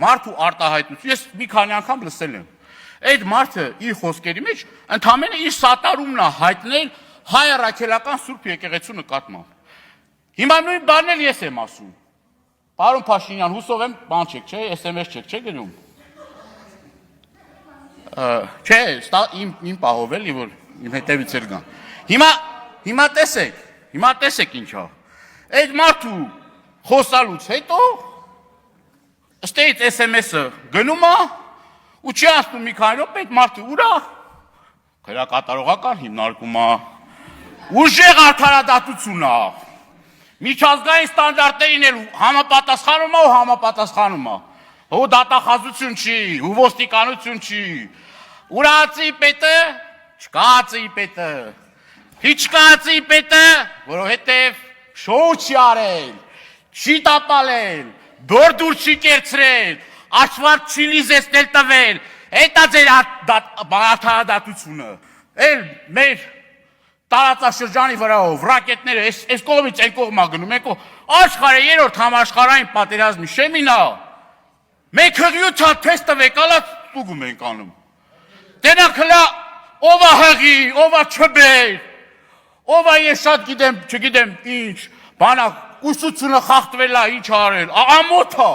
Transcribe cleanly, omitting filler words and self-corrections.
մարդու արտահայտություն, ես մի քանի անգամ լսել եմ, այդ մարդը իր խոսքերի մեջ ընդամենը իր սատարումն է հայտնել հայ առաքելական Սուրբ եկեղեցու նկատմամբ։ Հիմա նույն բանն էլ ես եմ ասում։ Պարոն Փաշինյան, հուսով եմ, բան չեք, չէ, SMS չեք, չէ՞ գրում։ Չէ, իմ պահով էլի, որ իմ հետևից էլ գան։ Հիմա տեսեք ինչ է։ Այդ մարդու խոսալուց հետո ըստեից SMS-ը գնում է ու չի ասում մի քանի րոպե այդ մարդը ուր է։ Քրեակատարողական հիմնարկում է։ Ուժեղ արդարադատություն է։ Միջազգային ստանդարտներին էլ համապատասխանում է ու համապատասխանում է։ Ու դատախազություն չի, ու ոստիկանություն չի։ Ուրացի պետը, չկացի պետը։ Չկացի պետը, որովհետև շոու չի արել, չի տապալել, դորդուր չի կերցրել, աշվարդ չի լիզեցնել տվել, հետա ձեր արդարադատությունը, էլ մեր տարածաշրջանի վրայով, ռակետները, այս կողմից այն կողմա գնում, աշխարհը երրորդ համաշխարհային պատերազմի շեմին է, մենք հղյութա թես տվեք, ալա ստուգում ենք անում, տենակ հլա ով է հղի, ով է չբեր, ով է ես շատ գիտեմ, չգիտեմ ինչ, բանակ, ուսությունը խախտվել է, ինչ արել, ամոթ է,